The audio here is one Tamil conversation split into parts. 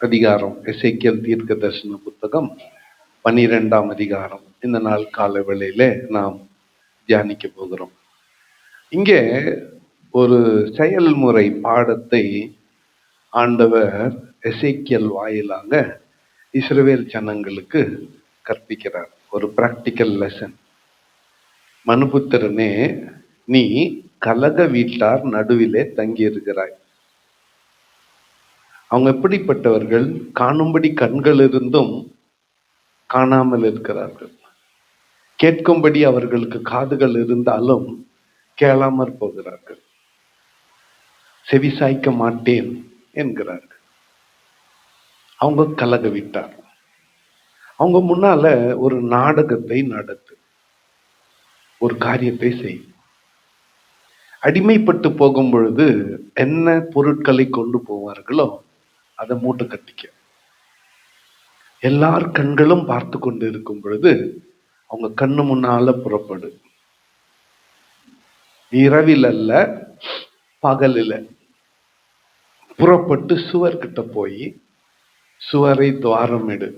அதிகாரம், எசேக்கியேல் தீர்க்க தரிசன புத்தகம் 12ஆம் அதிகாரம் இந்த நாள் கால வேளையிலே நாம் தியானிக்க போகிறோம். இங்கே ஒரு செயல்முறை பாடத்தை ஆண்டவர் எசேக்கியேல் வாயிலாக இஸ்ரவேல் ஜனங்களுக்கு கற்பிக்கிறார். ஒரு பிராக்டிக்கல் லெசன். மனுபுத்திரனே, நீ கலக வீட்டார் நடுவிலே தங்கி இருக்கிறாய். அவங்க எப்படிப்பட்டவர்கள்? காணும்படி கண்கள் இருந்தும் காணாமல் இருக்கிறார்கள். கேட்கும்படி அவர்களுக்கு காதுகள் இருந்தாலும் கேளாமற் போகிறார்கள். செவிசாய்க்க மாட்டேன் என்கிறார்கள். அவங்க கலக விட்டார். அவங்க முன்னால ஒரு நாடகத்தை நடத்து, ஒரு காரியத்தை செய். அடிமைப்பட்டு போகும் பொழுது என்ன பொருட்களை கொண்டு போவார்களோ அதை மூட்டை கட்டிக்க. எல்லார் கண்களும் பார்த்து கொண்டு இருக்கும் பொழுது அவங்க கண்ணு முன்னால புறப்படு. இரவில் அல்ல, பகலில் புறப்பட்டு சுவர்கிட்ட போய் சுவரை துவாரமிடு.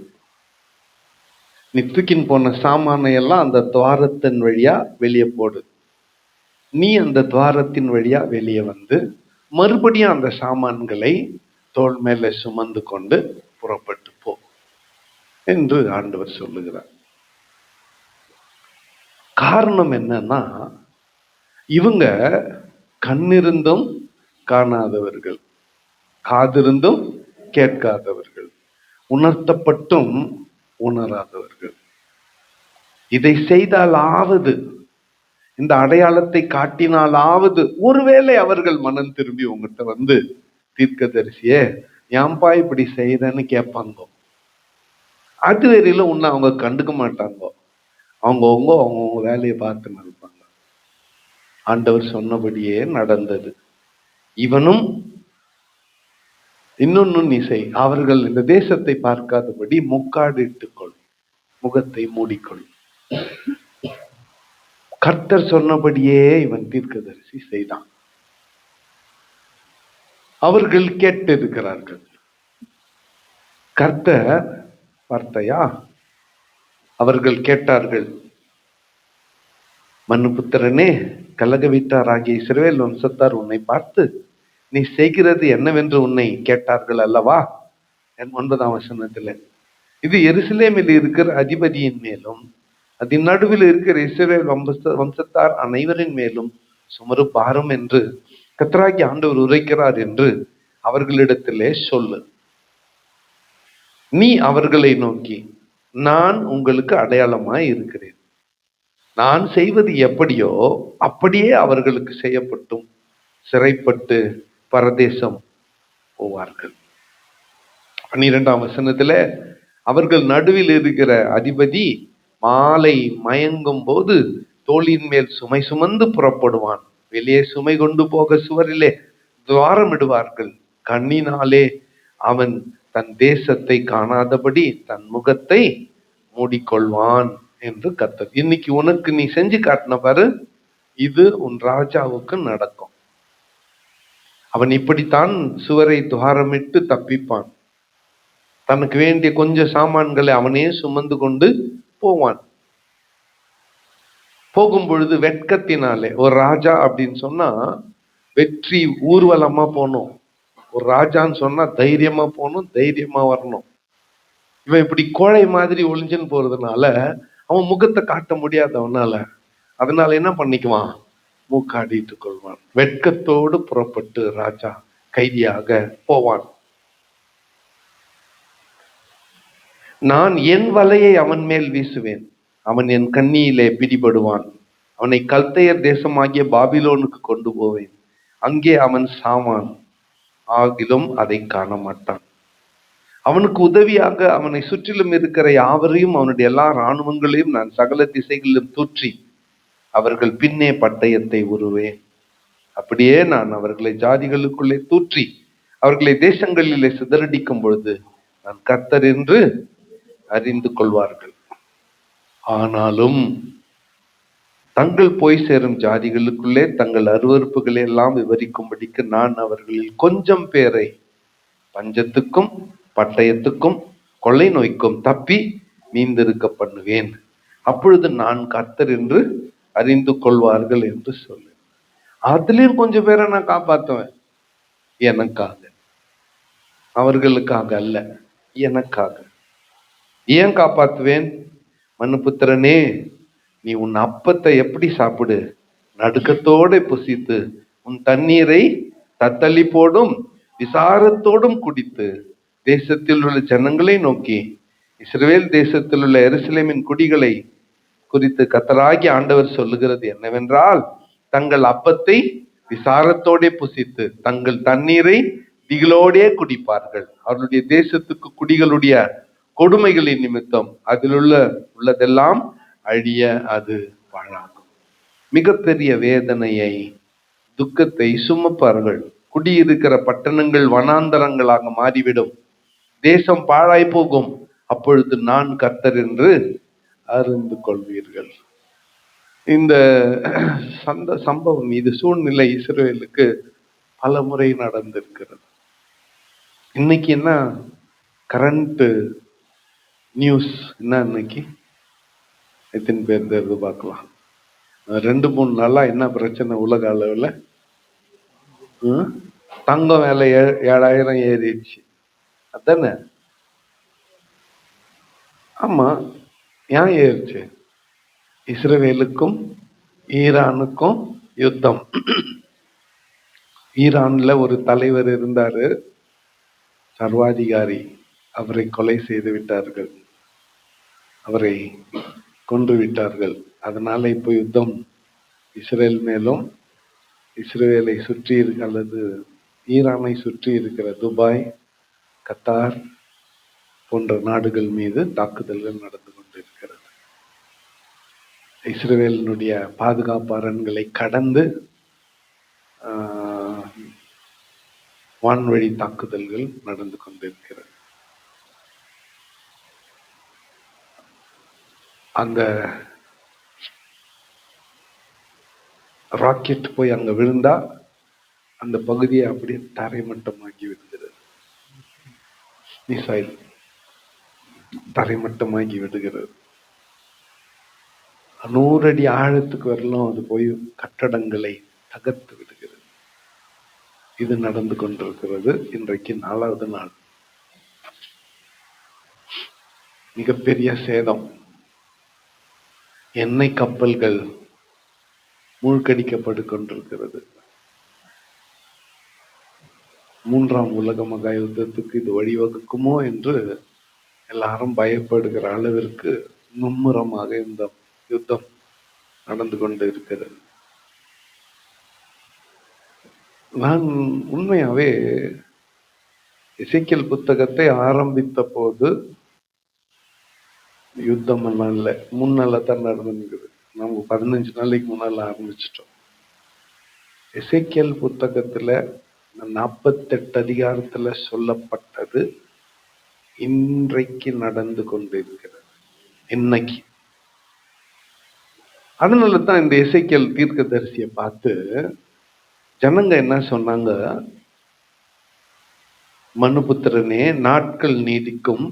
நீ தூக்கின் போன சாமானை எல்லாம் அந்த துவாரத்தின் வழியா வெளியே போடு. நீ அந்த துவாரத்தின் வழியா வெளியே வந்து மறுபடியும் அந்த சாமான்களை தோள் மேல சுமந்து கொண்டு புறப்பட்டு போ என்று ஆண்டவர் சொல்லுகிறார். காரணம் என்னன்னா, இவங்க கண்ணிருந்தும் காணாதவர்கள், காதிருந்தும் கேட்காதவர்கள், உணர்த்தப்பட்டும் உணராதவர்கள். இதை செய்தாலாவது, இந்த அடையாளத்தை காட்டினாலாவது ஒருவேளை அவர்கள் மனம் திரும்பி உங்ககிட்ட வந்து, தீர்க்கதரிசியே ஏன்பா இப்படி செய்யறேன்னு கேட்பாங்க. அது வரையில உன்னை அவங்க கண்டுக்க மாட்டாங்க. அவங்க வேலையை பார்த்து நடப்பாங்க. ஆண்டவர் சொன்னபடியே நடந்தது. இவனும் இன்னொன்னு நீ செய், அவர்கள் இந்த தேசத்தை பார்க்காதபடி முக்காடு இட்டுக்கொள், முகத்தை மூடிக்கொள். கர்த்தர் சொன்னபடியே இவன் தீர்க்கதரிசி செய்தான். அவர்கள் கேட்டிருக்கிறார்கள். கர்த்தர் வார்த்தையா? அவர்கள் கேட்டார்கள். மனுபுத்திரனே, கலக வீட்டாராகிய இஸ்ரவேல் வம்சத்தார் உன்னை பார்த்து நீ செய்கிறது என்னவென்று உன்னை கேட்டார்கள் அல்லவா? 9ஆம் வசனத்துல, இது எருசலேமில் இருக்கிற அதிபதியின் மேலும் அதன் நடுவில் இருக்கிற இஸ்ரவேல் வம்சத்தார் அனைவரின் மேலும் சுமரு பாரம் என்று கர்த்தராகிய ஆண்டவர் உரைக்கிறார் என்று அவர்களிடத்திலே சொல்லு. நீ அவர்களை நோக்கி, நான் உங்களுக்கு அடையாளமாய் இருக்கிறேன். நான் செய்வது எப்படியோ அப்படியே அவர்களுக்கு செய்யப்பட்டும் சிறைப்பட்டு பரதேசம் போவார்கள். 12ஆம் வசனத்துல, அவர்கள் நடுவில் இருக்கிற அதிபதி மாலை மயங்கும் போது தோளின் மேல் சுமை சுமந்து புறப்படுவான். வெளியே சுமை கொண்டு போக சுவரிலே துவாரமிடுவார்கள். கண்ணினாலே அவன் தன் தேசத்தை காணாதபடி தன் முகத்தை மூடிக்கொள்வான் என்று கர்த்தர். இன்னைக்கு உனக்கு நீ செஞ்சு காட்டின பாரு, இது உன் ராஜாவுக்கு நடக்கும். அவன் இப்படித்தான் சுவரை துவாரமிட்டு தப்பிப்பான். தனக்கு வேண்டிய கொஞ்சம் சாமான்களை அவனே சுமந்து கொண்டு போவான். போகும் பொழுது வெட்கத்தினாலே, ஒரு ராஜா அப்படின்னு சொன்னா வெற்றி ஊர்வலமா போகணும். ஒரு ராஜான்னு சொன்னா தைரியமா போகணும், தைரியமா வரணும். இவன் இப்படி கோழை மாதிரி ஒளிஞ்சுன்னு போறதுனால அவன் முகத்தை காட்ட முடியாதவனால, அதனால என்ன பண்ணிக்குவான்? மூக்காடிட்டு கொள்வான். வெட்கத்தோடு புறப்பட்டு ராஜா கைதியாக போவான். நான் என் வலையை அவன் மேல் வீசுவேன், அவன் என் கண்ணியிலே பிடிபடுவான். அவனை கல்தையர் தேசமாகிய பாபிலோனுக்கு கொண்டு போவேன். அங்கே அவன் சாவான், ஆகிலும் அதை காண மாட்டான். அவனுக்கு உதவியாக அவனை சுற்றிலும் இருக்கிற யாவரையும் அவனுடைய எல்லா இராணுவங்களையும் நான் சகல திசைகளிலும் தூற்றி அவர்கள் பின்னே பட்டயத்தை உருவேன். அப்படியே நான் அவர்களை ஜாதிகளுக்குள்ளே தூற்றி அவர்களை தேசங்களிலே சிதறடிக்கும் பொழுது நான் கர்த்தர் என்று அறிந்து கொள்வார்கள். ஆனாலும் தங்கள் போய் சேரும் ஜாதிகளுக்குள்ளே தங்கள் அருவருப்புகளை எல்லாம் விவரிக்கும்படிக்கு நான் அவர்களில் கொஞ்சம் பேரை பஞ்சத்துக்கும் பட்டயத்துக்கும் கொள்ளை நோய்க்கும் தப்பி மீந்திருக்க பண்ணுவேன். அப்பொழுது நான் கர்த்தர் என்று அறிந்து கொள்வார்கள் என்று சொல்லு. அதுலயும் கொஞ்சம் பேரை நான் காப்பாத்துவேன். எனக்காக, அவர்களுக்காக அல்ல, எனக்காக. ஏன் காப்பாத்துவேன்? மனுபுத்திரனே, நீ உன் அப்பத்தை எப்படி சாப்பிடு? நடுக்கத்தோட புசித்து உன் தண்ணீரை தத்தளிப்போடும் விசாரத்தோடும் குடித்து தேசத்தில் உள்ள ஜனங்களை நோக்கி, இஸ்ரவேல் தேசத்தில் உள்ள எருசலேமின் குடிகளை குறித்து கர்த்தராகிய ஆண்டவர் சொல்லுகிறது என்னவென்றால், தங்கள் அப்பத்தை விசாரத்தோட புசித்து தங்கள் தண்ணீரை திகிலோடே குடிப்பார்கள். அவர்களுடைய தேசத்துக்கு குடிகளுடைய கொடுமைகளின் நிமித்தம் அதில் உள்ளதெல்லாம் அழிய அது பாழாகும். மிகப்பெரிய வேதனையை, துக்கத்தை சுமப்பார்கள். குடியிருக்கிற பட்டணங்கள் வனாந்தரங்களாக மாறிவிடும். தேசம் பாழாய் போகும். அப்பொழுது நான் கர்த்தர் என்று அறிந்து கொள்வீர்கள். இந்த சம்பவம், இது சூழ்நிலை இஸ்ரவேலுக்கு பல முறை நடந்திருக்கிறது. இன்னைக்கு என்ன கரண்ட் நியூஸ் என்ன? இன்னைக்கு எத்தனை பேர் தெரிந்து பார்க்கலாம். 2-3 நாளா என்ன பிரச்சனை உலக அளவில்? தங்கம் வேலை 7,000 ஏறிடுச்சு, அதானே? ஆமா, ஏன் ஏறிச்சு? இஸ்ரவேலுக்கும் ஈரானுக்கும் யுத்தம். ஈரான்ல ஒரு தலைவர் இருந்தாரு, சர்வாதிகாரி. அவரை கொலை செய்து விட்டார்கள், அவரை கொன்று விட்டார்கள். அதனால இப்போ யுத்தம் இஸ்ரேல் மேலும், இஸ்ரேலை சுற்றி அல்லது ஈரானை சுற்றி இருக்கிற துபாய், கத்தார் போன்ற நாடுகள் மீது தாக்குதல்கள் நடந்து கொண்டிருக்கிறது. இஸ்ரேலினுடைய பாதுகாப்பு அரண்களை கடந்து வான்வழி தாக்குதல்கள் நடந்து கொண்டிருக்கிறது. அந்த ராக்கெட் போய் அங்க விழுந்தா அந்த பகுதியை அப்படியே தரைமட்டமாக்கி விடுகிறது. மிசைல் தரைமட்டமாக்கி விடுகிறது. 100 அடி ஆழத்துக்கு வரலாம் அது போய் கட்டடங்களை தகர்த்து விடுகிறது. இது நடந்து கொண்டிருக்கிறது. இன்றைக்கு 4வது நாள். மிகப்பெரிய சேதம். எண்ணெய் கப்பல்கள் மூழ்கடிக்கப்பட்டு கொண்டிருக்கிறது. 3ஆம் உலக மகா யுத்தத்துக்கு இது வழிவகுக்குமோ என்று எல்லாரும் பயப்படுகிற அளவிற்கு மும்முரமாக இந்த யுத்தம் நடந்து கொண்டு இருக்கிறது. நான் உண்மையாவே எசேக்கியேல் புத்தகத்தை ஆரம்பித்த போது யுத்தம் எல்லாம் இல்லை, 3 நாள்ல தான் நடந்துருக்குது. நம்ம 15 நாளைக்கு முன்னால ஆரம்பிச்சிட்டோம். எசேக்கியேல் புத்தகத்துல 48 அதிகாரத்துல சொல்லப்பட்டது இன்றைக்கு நடந்து கொண்டிருக்கிறது. இன்னைக்கு அதனால தான் இந்த எசேக்கியேல் தீர்க்கதரிசியை பார்த்து ஜனங்க என்ன சொன்னாங்க? மனுபுத்திரனே, நாட்கள் நீடிக்கும்,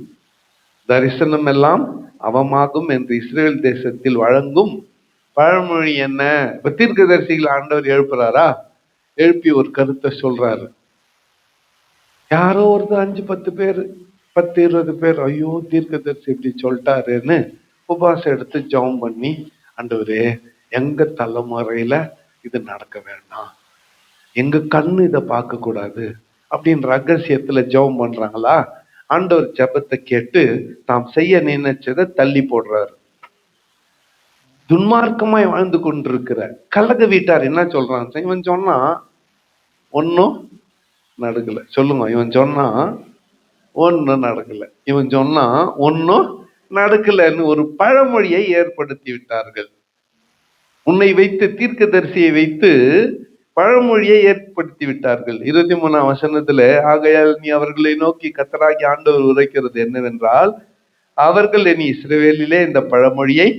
தரிசனம் எல்லாம் அவமாகும் என்று இஸ்ரேல் தேசத்தில் வழங்கும் பழமொழி என்ன? இப்ப தீர்க்கதரிசிகள் ஆண்டவர் எழுப்புறாரா? எழுப்பி ஒரு கருத்தை சொல்றாரு. யாரோ ஒருத்தர் 5-10 பேர், 10-20 பேர், ஐயோ தீர்க்கதரிசி இப்படி சொல்லிட்டாருன்னு உபவாசம் எடுத்து ஜெபம் பண்ணி, ஆண்டவரே எங்க தலைமுறையில இது நடக்க வேண்டாம், எங்க கண்ணு இதை பார்க்க கூடாது அப்படின்னு ரகசியத்துல ஜெபம் பண்றாங்களா? ஆண்டவர் ஜெபத்தை கேட்டு தாம் செய்ய நினைச்சதை தள்ளி போடுறாரு. துன்மார்க்கமாய் வாழ்ந்து கொண்டிருக்கிற கலக வீட்டார் என்ன சொல்றான்? இவன் சொன்னா ஒன்னும் நடக்கல. சொல்லுங்க, இவன் சொன்னா ஒன்னும் நடக்கல, இவன் சொன்னா ஒன்னும் நடக்கலன்னு ஒரு பழமொழியை ஏற்படுத்தி விட்டார்கள். உன்னை வைத்து, தீர்க்கதரிசியை வைத்து பழமொழியை ஏற்படுத்தி விட்டார்கள். 23ஆம் வசனத்துல, ஆகையால் நீ அவர்களை நோக்கி கர்த்தராகிய ஆண்டவர் உரைக்கிறது என்னவென்றால், அவர்கள் இனி இஸ்ரவேலிலே இந்த பழமொழியை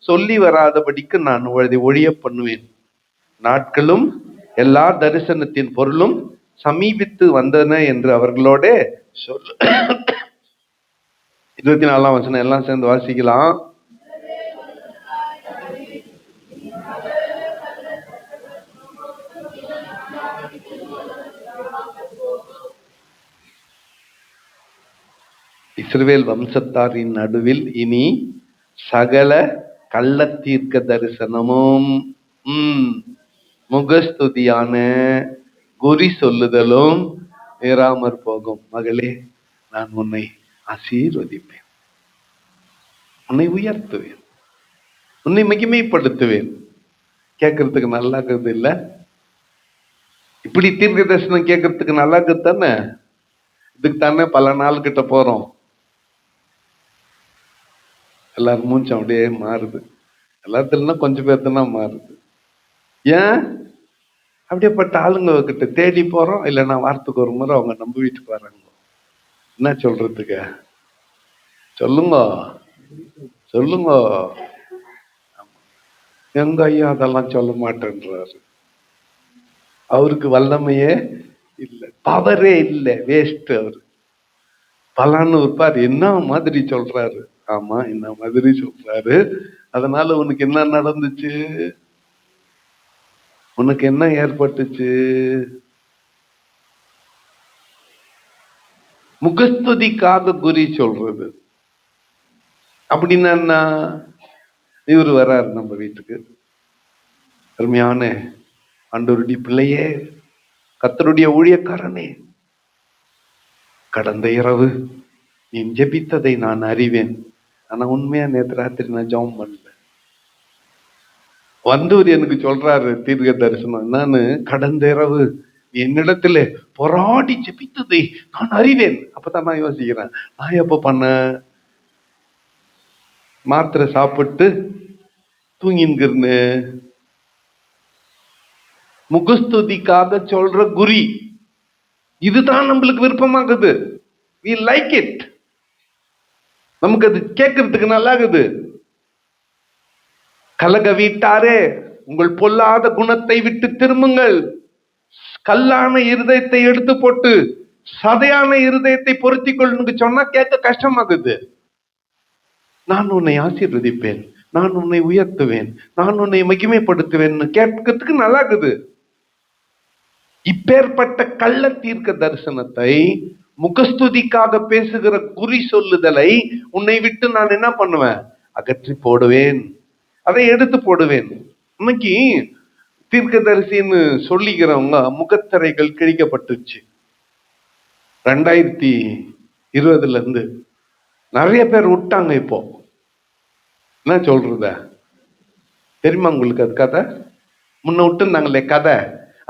சொல்லி வராதபடிக்கு நான் அதை ஒழிய பண்ணுவேன். நாட்களும் எல்லா தரிசனத்தின் பொருளும் சமீபித்து வந்தன என்று அவர்களோட சொல். 24ஆம் வசனம் எல்லாம் சேர்ந்து வாசிக்கலாம். இஸ்ரவேல் வம்சத்தாரின் நடுவில் இனி சகல கள்ள தீர்க்க தரிசனமும் முகஸ்துதியான குறி சொல்லுதலும் ஏறாமற் போகும். மகளே, நான் உன்னை ஆசீர்வதிப்பேன், உன்னை உயர்த்துவேன், உன்னை மகிமைப்படுத்துவேன். கேட்கறதுக்கு நல்லா இருக்குது இல்ல? இப்படி தீர்க்க தரிசனம் கேட்கறதுக்கு நல்லா இருக்குது தானே? இதுக்கு தானே பல நாள் கிட்ட போறோம். எல்லாரும் மூச்சும் அப்படியே மாறுது. எல்லாத்துலன்னா கொஞ்சம் பேர்த்துனா மாறுது. ஏன்? அப்படியேப்பட்ட ஆளுங்க கிட்ட தேடி போறோம். இல்லைன்னா வாரத்துக்கு ஒரு முறை அவங்க நம்ம வீட்டுக்கு வராங்க. என்ன சொல்றதுக்கு? சொல்லுங்க சொல்லுங்க. எங்க ஐயா அதெல்லாம் சொல்ல மாட்டேன்றாரு. அவருக்கு வல்லமையே இல்லை, பவரே இல்லை, வேஸ்ட். அவரு பலான்னு இருப்பார். என்ன மாதிரி சொல்றாரு? ஆமா, என்ன மாதிரி சொல்றாரு. அதனால உனக்கு என்ன நடந்துச்சு? உனக்கு என்ன ஏற்பட்டுச்சு? முகஸ்துதிக்காக குறி சொல்றது. அப்படின்னா இவரு வர்றாரு நம்ம வீட்டுக்கு. அருமையான ஆண்டவருடைய பிள்ளையே, கர்த்தருடைய ஊழியக்காரனே, கடந்த இரவு நீ ஜெபித்ததை நான் அறிவேன். ஆனா உண்மையா நேற்று ராத்திரி நான் ஜெபம் பண்ணல. வந்தவர் எனக்கு சொல்றாரு தீர்க்க தரிசனம். நானு கடந்த இரவு என்னிடத்துல போராடி ஜெபித்ததை நான் அறிவேன். அப்பதான் நான் யோசிக்கிறேன், நான் எப்ப பண்ண? மாத்திரை சாப்பிட்டு தூங்கின்னு. முகஸ்துதிக்காக சொல்ற குறி இதுதான் நம்மளுக்கு விருப்பமாகுது. we like it. நமக்கு அது கேட்கறதுக்கு நல்லா இருக்குது. கலக வீட்டாரே, உங்கள் பொல்லாத குணத்தை விட்டு திரும்புங்கள். கல்லான இருதயத்தை எடுத்து போட்டு சதையான இருதயத்தை பொருத்தி கொள்ளுங்க சொன்னா கேட்க கஷ்டமாகுது. நான் உன்னை ஆசீர்வதிப்பேன், நான் உன்னை உயர்த்துவேன், நான் உன்னை மகிமைப்படுத்துவேன் கேட்கறதுக்கு நல்லா இருக்குது. இப்பேற்பட்ட கள்ள தீர்க்க தரிசனத்தை, முகஸ்துதிக்காக பேசுகிற குறி சொல்லுதலை உன்னை விட்டு நான் என்ன பண்ணுவேன்? அகற்றி போடுவேன், அதை எடுத்து போடுவேன். இன்னைக்கு தீர்க்கதரிசின்னு சொல்லிக்கிறவங்க முகத்திரைகள் கிழிக்கப்பட்டுச்சு. 2020 இருந்து நிறைய பேர் விட்டாங்க. இப்போ என்ன சொல்றத தெரியுமா உங்களுக்கு? அது கதை முன்ன விட்டுருந்தாங்களே கதை,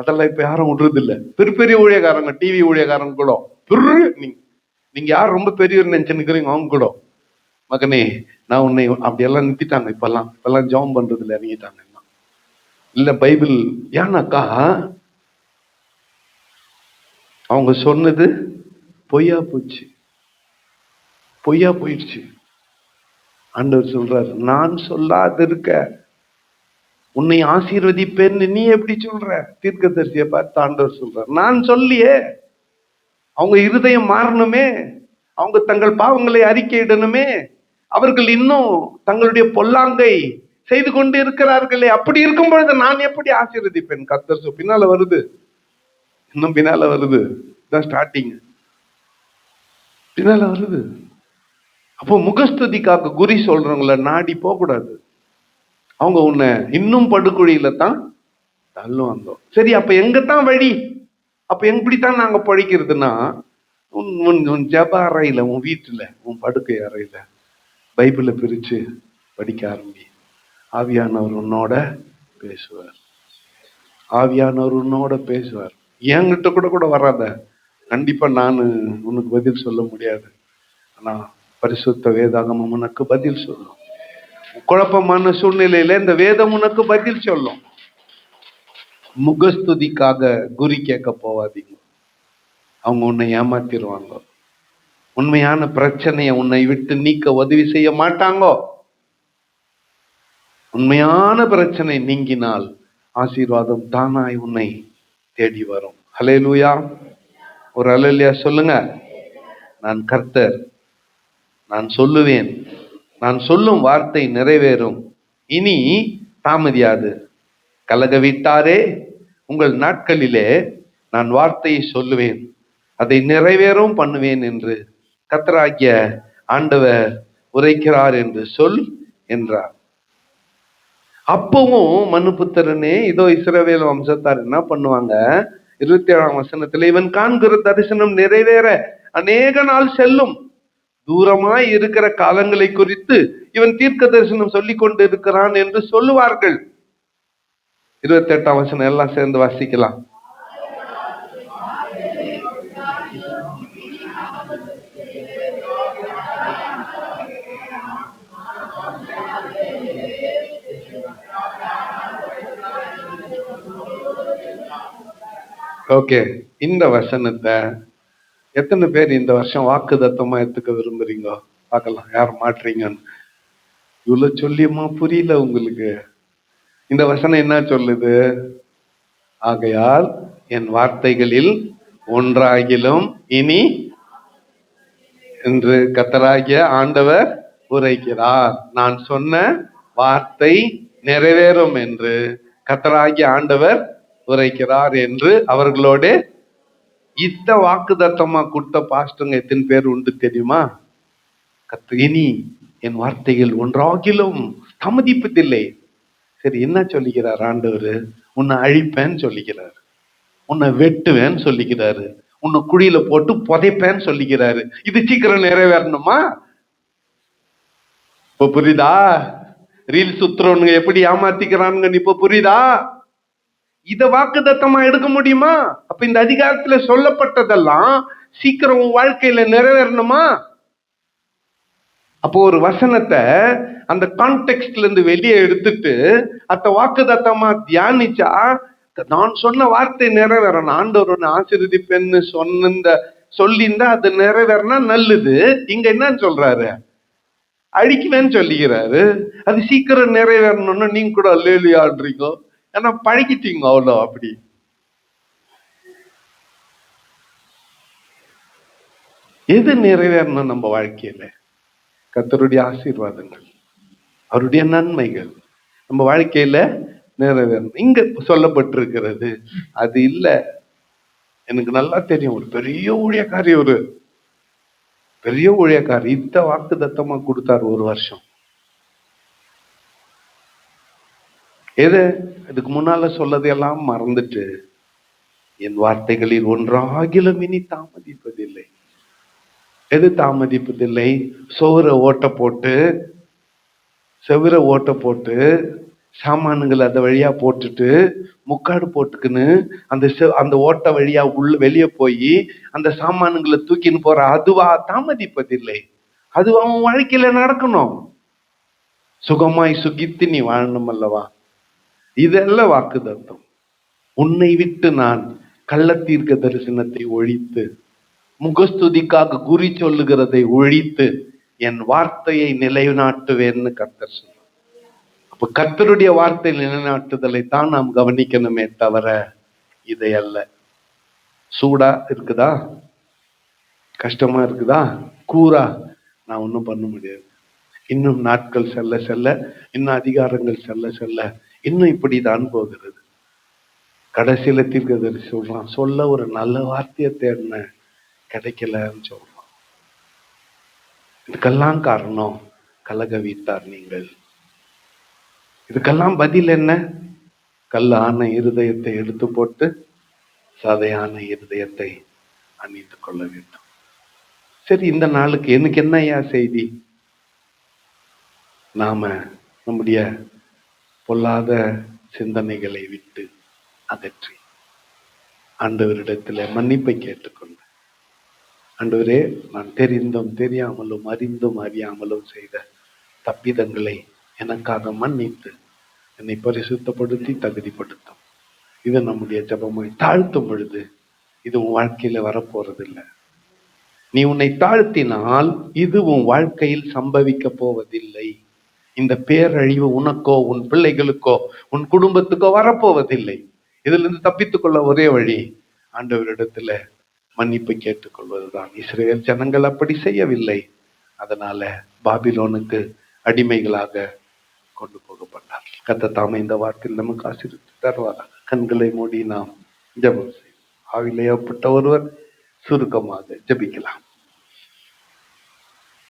அதெல்லாம் இப்ப யாரும் விடுறது இல்லை. பெரிய பெரிய ஊழியக்காரங்க, டிவி ஊழியக்காரங்க கூட நீங்க யார் ரொம்ப பெரியவர் நினைச்சுக்கிறீங்க அவங்க கூட, மகனே நான் உன்னை அப்படியெல்லாம் நிறுத்திட்டாங்க. இப்பெல்லாம் ஜெபம் பண்றது இல்லை, இறங்கிட்டாங்க. இல்ல பைபிள் ஏன்னாக்கா அவங்க சொன்னது பொய்யா போயிடுச்சு. ஆண்டவர் சொல்றாரு, நான் சொல்லாதிருக்க உன்னை ஆசீர்வதிப்பேன்னு நீ எப்படி சொல்ற? தீர்க்கதரிசியை பார்த்து ஆண்டவர் சொல்றார், நான் சொல்லியே. அவங்க இருதயம் மாறணுமே, அவங்க தங்கள் பாவங்களை அறிக்கையிடணுமே, அவர்கள் இன்னும் தங்களுடைய பொல்லாங்கை செய்து கொண்டு இருக்கிறார்களே. அப்படி இருக்கும் பொழுது நான் எப்படி ஆசீர்வதிப்பேன்? கர்த்தர் பின்னால வருது, இன்னும் பின்னால வருது. இதான் ஸ்டார்டிங், பின்னால வருது. அப்போ முகஸ்துதிக்காக குறி சொல்றவங்கள நாடி போக கூடாது. அவங்க உன்னை இன்னும் படுகொழியில தான் தள்ளும் வந்தோம். சரி, அப்ப எங்கத்தான் வழி? அப்ப எப்படித்தான் நாங்க பழிக்கிறதுனா, உன் ஜப அறையில, உன் வீட்டுல, உன் படுக்கை அறையில பைபிளை பிரிச்சு படிக்க ஆரம்பி. ஆவியானவர் உன்னோட பேசுவார். ஆவியானவர் உன்னோட பேசுவார். என்கிட்ட கூட வராத, கண்டிப்பா நான் உனக்கு பதில் சொல்ல முடியாது. ஆனா பரிசுத்த வேதாகமம் உனக்கு பதில் சொல்லும். குழப்பமான சூழ்நிலையில இந்த வேதம் உனக்கு பதில் சொல்லும். முகஸ்துதிக்காக குறி கேட்க போவாதீங்க. அவங்க உன்னை ஏமாத்திடுவாங்க. உண்மையான பிரச்சனையை உன்னை விட்டு நீக்க உதவி செய்ய மாட்டாங்க. உண்மையான பிரச்சனை நீங்கினால் ஆசீர்வாதம் தானாய் உன்னை தேடி வரும். ஹல்லேலூயா. ஒரு அல்லேலூயா சொல்லுங்க. நான் கர்த்தர், நான் சொல்லுவேன், நான் சொல்லும் வார்த்தை நிறைவேறும், இனி தாமதியாது. கலக விட்டாரே, உங்கள் நாட்களிலே நான் வார்த்தையை சொல்லுவேன், அதை நிறைவேறும் பண்ணுவேன் என்று கர்த்தராகிய ஆண்டவர் உரைக்கிறார் என்று சொல் என்றார். அப்பவும் மனுபுத்திரனே, இதோ இஸ்ரவேல் வம்சத்தார் என்ன பண்ணுவாங்க, 27ஆம் வசனத்துல, இவன் காண்கிற தரிசனம் நிறைவேற அநேக நாள் செல்லும், தூரமாய் இருக்கிற காலங்களை குறித்து இவன் தீர்க்க தரிசனம் சொல்லிக் கொண்டு இருக்கிறான் என்று சொல்லுவார்கள். 28ஆம் வசனம் எல்லாம் சேர்ந்து வாசிக்கலாம். ஓகே, இந்த வசனத்தை எத்தனை பேர் இந்த வருஷம் வாக்கு தத்தமா எடுத்துக்க விரும்புறீங்க? பார்க்கலாம் யார் மாற்றீங்கன்னு. இவ்வளவு சொல்லியமா புரியல உங்களுக்கு? இந்த வசனம் என்ன சொல்லுது? ஆகையால் என் வார்த்தைகளில் ஒன்றாகிலும் இனி என்று கர்த்தராகிய ஆண்டவர் உரைக்கிறார். நான் சொன்ன வார்த்தை நிறைவேறும் என்று கர்த்தராகிய ஆண்டவர் உரைக்கிறார் என்று அவர்களோட இத்த வாக்குதத்தமா கொடுத்த பாஸ்டருங்க எத்தனை பேர் உண்டு தெரியுமா? இனி என் வார்த்தைகள் ஒன்றாகிலும் தாமதிப்பதில்லை. சரி, என்ன சொல்லிக்கிறார் ஆண்டவர்? உன்னை அழிப்பேன்னு சொல்லிக்கிறார், உன்னை வெட்டுவேன்னு சொல்லிக்கிறாரு, உன்னை குழியில போட்டு புதைப்பேன்னு சொல்லிக்கிறாரு. இது சீக்கிரம் நிறைவேறணுமா? இப்ப புரியுதா? ரீல் சுத்துறவனுங்க எப்படி ஏமாத்திக்கிறானுங்க இப்ப புரியுதா? இத வாக்குதத்தமா எடுக்க முடியுமா? அப்ப இந்த அதிகாரத்துல சொல்லப்பட்டதெல்லாம் சீக்கிரம் உன் வாழ்க்கையில நிறைவேறணுமா? அப்போ ஒரு வசனத்தை அந்த கான்டெக்ட்ல இருந்து வெளியே எடுத்துட்டு அந்த வாக்குதத்தமா தியானிச்சா, நான் சொன்ன வார்த்தை நிறைவேறணும், ஆண்டவர் ஆசீர்வதிப்பேன்னு சொல்லியிருந்தா அது நிறைவேறனா நல்லது. இங்க என்னன்னு சொல்றாரு? அழிக்குவேன்னு சொல்லிக்கிறாரு. அது சீக்கிரம் நிறைவேறணும்னு நீங்க கூட அல்லேலூயான்றீங்க. ஏன்னா பழகிட்டீங்க அவ்வளோ. அப்படி எது நிறைவேறணும் நம்ம வாழ்க்கையில? கர்த்தருடைய ஆசீர்வாதங்கள், அவருடைய நன்மைகள் நம்ம வாழ்க்கையில நிறைவேறணும். இங்க சொல்லப்பட்டிருக்கிறது அது இல்ல. எனக்கு நல்லா தெரியும், ஒரு பெரிய ஊழியக்காரி, ஒரு பெரிய ஊழியக்காரி இத்த வாக்கு தத்தமா கொடுத்தாரு ஒரு வருஷம். எது இதுக்கு முன்னால சொல்லதையெல்லாம் மறந்துட்டு, என் வார்த்தைகளில் ஒன்றாகிலும் இனி தாமதிப்பதில்லை. எது தாமதிப்பதில்லை? செவரை ஓட்ட போட்டு சாமானுங்களை அந்த வழியா போட்டுட்டு முக்காடு போட்டுக்குன்னு அந்த ஓட்ட வழியா வெளியே போய் அந்த சாமானுங்களை தூக்கின்னு போற அதுவா தாமதிப்பதில்லை. அது அவன் வாழ்க்கையில நடக்கணும். சுகமாய் சுகித்து நீ வாழணும் அல்லவா? இதெல்லாம் வாக்குதத்தம். உன்னை விட்டு நான் கள்ளத்தீர்க்க தரிசனத்தை ஒழித்து, முகஸ்துதிக்காக குறி சொல்லுகிறதை ஒழித்து என் வார்த்தையை நிலைநாட்டுவேன்னு கர்த்தர் சொல்றார். அப்ப கர்த்தருடைய வார்த்தை நிலைநாட்டுதலை தான் நாம் கவனிக்கணுமே தவிர இதை அல்ல. சூடா இருக்குதா, கஷ்டமா இருக்குதா, கூரா, நான் ஒன்றும் பண்ண முடியாது. இன்னும் நாட்கள் செல்ல செல்ல, இன்னும் அதிகாரங்கள் செல்ல செல்ல இன்னும் இப்படிதான் போகிறது. கடைசியில தீர்க்கதரிசி சொல்றான், சொல்ல ஒரு நல்ல வார்த்தையை தேடின கிடைக்கலன்னு சொல்றான். இதுக்கெல்லாம் காரணம் கலக வீட்டார் நீங்கள். இதுக்கெல்லாம் பதில் என்ன? கல்லான இருதயத்தை எடுத்து போட்டு சதையான இருதயத்தை அணிந்து கொள்ள வேண்டும். சரி, இந்த நாளுக்கு எனக்கு என்னையா செய்தி? நாம நம்முடைய பொல்லாத சிந்தனைகளை விட்டு அகற்றி ஆண்டவரிடத்துல மன்னிப்பை கேட்டுக்கொண்டு, ஆண்டவரே, நான் தெரிந்தும் தெரியாமலும் அறிந்தும் அறியாமலும் செய்த தப்பிதங்களை எனக்காக மன்னித்து என்னை பரிசுத்தப்படுத்தி தகுதிப்படுத்தும். இது நம்முடைய ஜெபமாய் தாழ்த்தும் பொழுது இது உன் வாழ்க்கையில வரப்போறது இல்லை. நீ உன்னை தாழ்த்தினால் இது உன் வாழ்க்கையில் சம்பவிக்க போவதில்லை. இந்த பேரழிவு உனக்கோ உன் பிள்ளைகளுக்கோ உன் குடும்பத்துக்கோ வரப்போவதில்லை. இதுல இருந்து தப்பித்துக் கொள்ள ஒரே வழி, ஆண்டவரிடத்துல மன்னிப்பு கேட்டுக்கொள்வதுதான். இஸ்ரேல் ஜனங்கள் அப்படி செய்யவில்லை. அதனால பாபிலோனுக்கு அடிமைகளாக கொண்டு போகப்பட்டார். கர்த்தர் தாமே இந்த வார்த்தையில் நமக்கு ஆசீர்வதித்து தருவாராக. கண்களை மூடி நாம் ஜெபம் செய்வோம். ஆவிலே ஏற்பட்ட ஒருவர் சுருக்கமாக ஜெபிக்கலாம்.